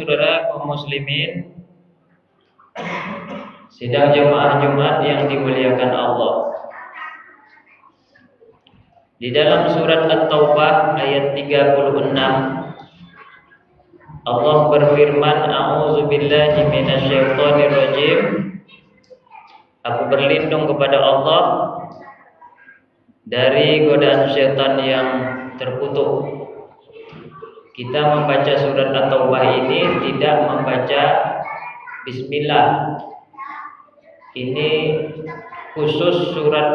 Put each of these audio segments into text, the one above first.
saudara kaum muslimin, sidang jemaah Jumat yang dimuliakan Allah. Di dalam surat At-Taubah ayat 36 Allah berfirman, A'udzubillahi minasyaitonirrajim. Aku berlindung kepada Allah dari godaan syaitan yang terkutuk. Kita membaca surat At-Taubah ini tidak membaca bismillah. Ini khusus surat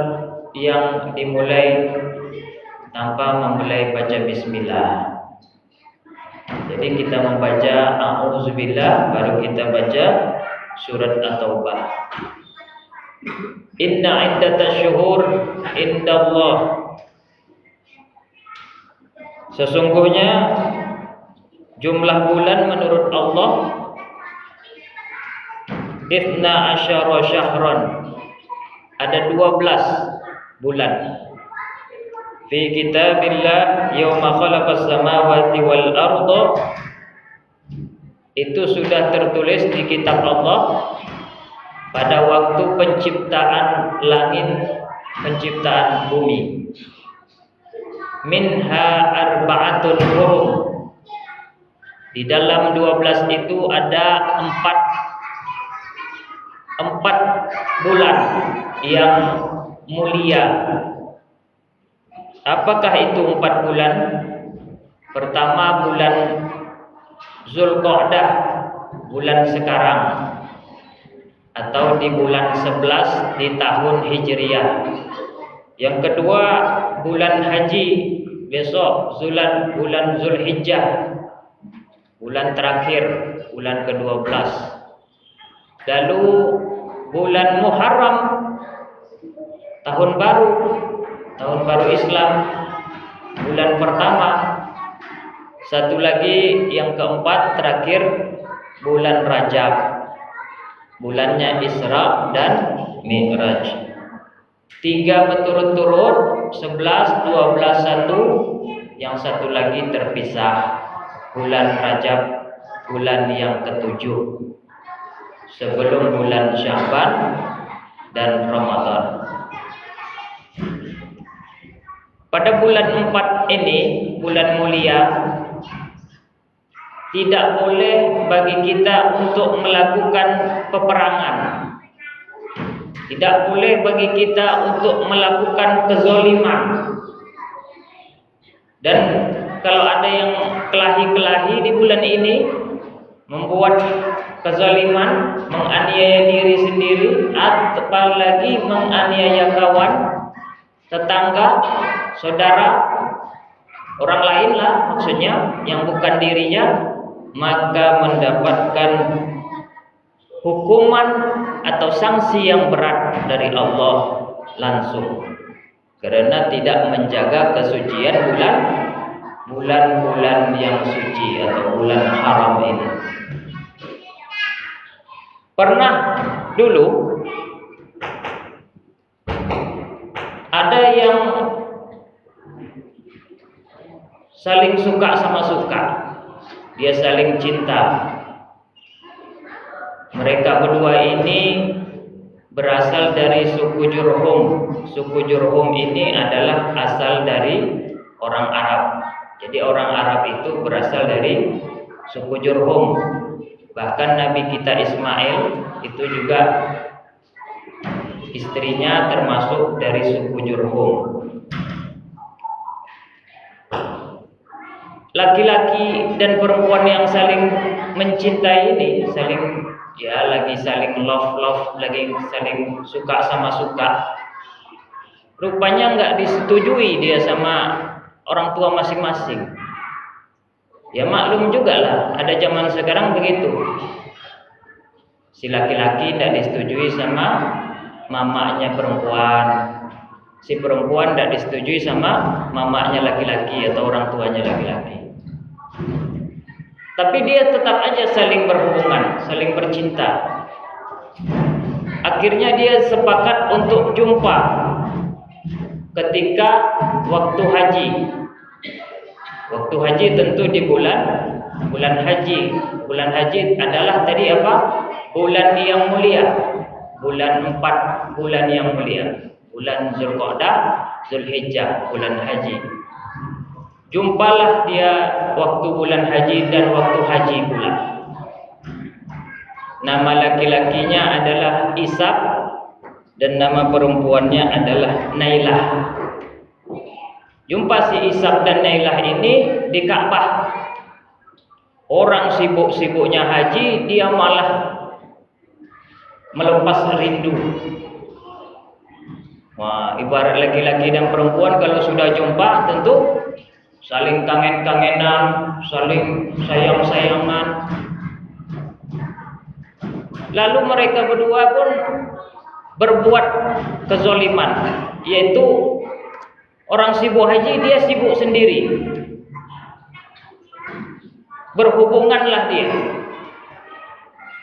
yang dimulai tanpa memulai baca bismillah. Jadi kita membaca a'udzubillah, baru kita baca surat At-Taubah. Inna iddatasyuhur indallah. Sesungguhnya jumlah bulan menurut Allah Ithna asyara syahran, ada 12 bulan. Fi kitabillah yauma khalaqas samawati wal arda, itu sudah tertulis di kitab Allah pada waktu penciptaan langit, penciptaan bumi. Minha arba'atun hurum, di dalam 12 itu ada 4 bulan yang mulia. Apakah itu 4 bulan? Pertama bulan Zulqa'dah, bulan sekarang, atau di bulan 11 di tahun Hijriah. Yang kedua bulan haji, besok bulan Zulhijjah, bulan terakhir, bulan ke-12. Lalu bulan Muharram, tahun baru Islam, bulan pertama. Satu lagi yang keempat terakhir bulan Rajab, bulannya Isra dan Mi'raj. 3 berturut-turut, 11, 12, 1, yang satu lagi terpisah, bulan Rajab, bulan yang ke-7 sebelum bulan Sya'ban dan Ramadan. Pada bulan 4 ini, bulan mulia, tidak boleh bagi kita untuk melakukan peperangan. Tidak boleh bagi kita untuk melakukan kezaliman. Dan kalau ada yang kelahi-kelahi di bulan ini, membuat kezaliman, menganiaya diri sendiri, apalagi menganiaya kawan, tetangga, saudara, orang lain lah maksudnya, yang bukan dirinya, maka mendapatkan hukuman atau sanksi yang berat dari Allah langsung, karena tidak menjaga kesucian bulan-bulan yang suci atau bulan haram ini. Pernah dulu ada yang saling suka sama suka, dia saling cinta. Mereka berdua ini berasal dari suku Jurhum. Suku Jurhum ini adalah asal dari orang Arab. Jadi orang Arab itu berasal dari suku Jurhum. Bahkan Nabi kita Ismail itu juga istrinya termasuk dari suku Jurhum. Laki-laki dan perempuan yang saling mencintai ini, lagi saling love, lagi saling suka sama suka. Rupanya nggak disetujui dia sama orang tua masing-masing. Ya maklum juga lah, ada zaman sekarang begitu. Si laki-laki tidak disetujui sama mamanya perempuan, si perempuan tidak disetujui sama mamanya laki-laki atau orang tuanya laki-laki. Tapi dia tetap aja saling berhubungan, saling bercinta. Akhirnya dia sepakat untuk jumpa ketika waktu haji. Waktu haji tentu di bulan bulan haji. Bulan haji adalah tadi apa? Bulan yang mulia. Bulan 4 bulan yang mulia. Bulan Zulqa'dah, Zulhijjah, bulan haji. Jumpalah dia waktu bulan haji dan waktu haji pula. Nama laki-lakinya adalah Ishaq dan nama perempuannya adalah Nailah. Jumpa si Ishaq dan Nailah ini di Ka'bah. Orang sibuk-sibuknya haji, dia malah melepas rindu. Wah, ibarat laki-laki dan perempuan kalau sudah jumpa tentu saling kangen-kangenan, saling sayang-sayangan. Lalu mereka berdua pun berbuat kezaliman, yaitu orang sibuk haji, dia sibuk sendiri. Berhubunganlah dia,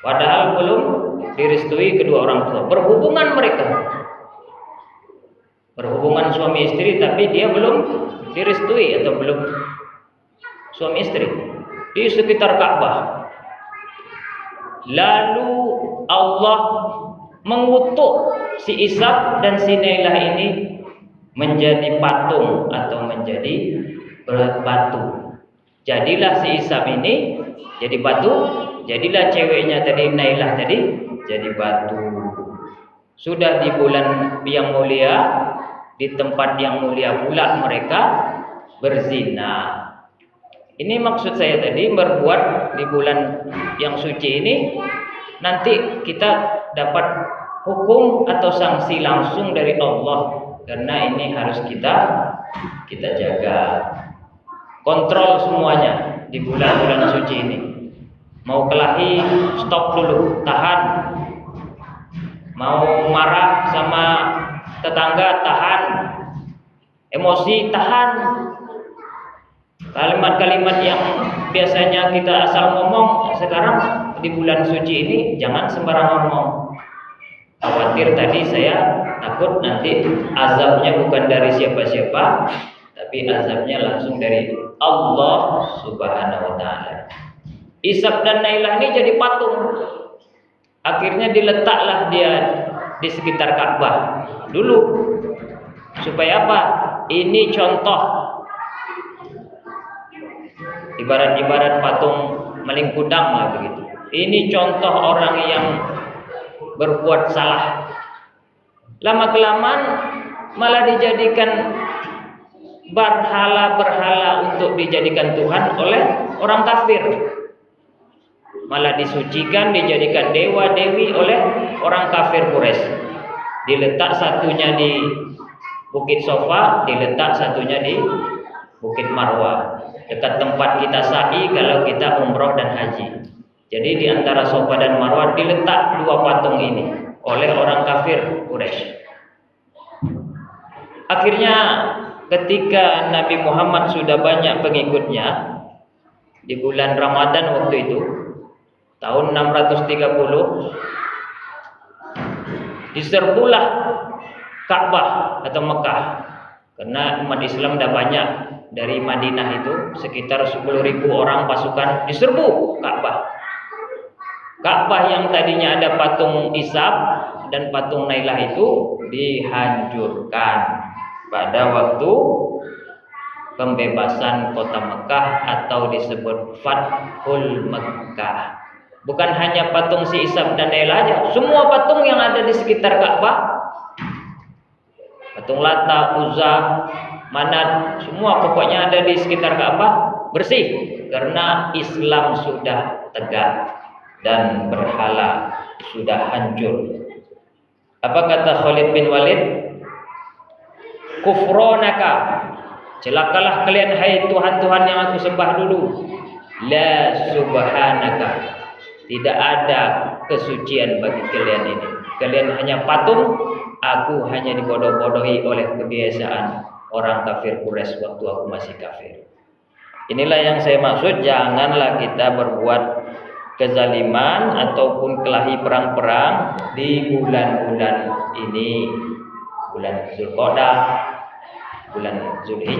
padahal belum direstui kedua orang tua. Berhubungan mereka, berhubungan suami istri, tapi dia belum direstui atau belum suami istri di sekitar Ka'bah. Lalu Allah mengutuk si Ishaq dan si Nailah ini menjadi patung atau menjadi batu. Jadilah si Ishaq ini jadi batu, jadilah ceweknya tadi Nailah tadi jadi batu. Sudah di bulan yang mulia, di tempat yang mulia pula mereka berzina. Ini maksud saya tadi, berbuat di bulan yang suci ini nanti kita dapat hukum atau sanksi langsung dari Allah, karena ini harus kita jaga. Kontrol semuanya di bulan-bulan suci ini. Mau kelahi, stop dulu, tahan. Mau marah sama tetangga, tahan. Emosi, tahan. Kalimat-kalimat yang biasanya kita asal ngomong, sekarang di bulan suci ini jangan sembarang ngomong. Khawatir tadi saya takut nanti azabnya bukan dari siapa-siapa, tapi azabnya langsung dari Allah Subhanahu wa taala. Ishaq dan Nailah ini jadi patung. Akhirnya diletaklah dia di sekitar Ka'bah dulu. Supaya apa? Ini contoh. Ibarat patung maling kudang lah begitu. Ini contoh orang yang berbuat salah. Lama-kelamaan malah dijadikan berhala untuk dijadikan Tuhan oleh orang kafir. Malah disucikan, dijadikan dewa-dewi oleh orang kafir Quraisy. Diletak satunya di Bukit Sofa, diletak satunya di Bukit Marwah, dekat tempat kita sa'i kalau kita umroh dan haji. Jadi di antara Sofa dan Marwah diletak dua patung ini oleh orang kafir Quraisy. Akhirnya ketika Nabi Muhammad sudah banyak pengikutnya, di bulan Ramadan waktu itu tahun 630, diserbulah Ka'bah atau Mekah, karena umat Islam dah banyak. Dari Madinah itu sekitar 10.000 orang pasukan diserbu Ka'bah. Ka'bah yang tadinya ada patung Ishaq dan patung Nailah itu dihancurkan pada waktu pembebasan kota Mekah atau disebut Fathul Mekah. Bukan hanya patung si Ishaq dan Nailah aja, semua patung yang ada di sekitar Ka'bah, patung Lata, Uzza, Manat, semua pokoknya ada di sekitar Ka'bah bersih, karena Islam sudah tegak dan berhala sudah hancur. Apa kata Khalid bin Walid? Kufronaka, celakalah kalian hai Tuhan-Tuhan yang aku sembah dulu. La subhanaka, tidak ada kesucian bagi kalian ini. Kalian hanya patung, aku hanya dibodoh-bodohi oleh kebiasaan orang kafir Quraisy waktu aku masih kafir. Inilah yang saya maksud, janganlah kita berbuat kezaliman ataupun kelahi perang-perang di bulan-bulan ini, bulan Zulqa'dah, bulan Zulhijjah.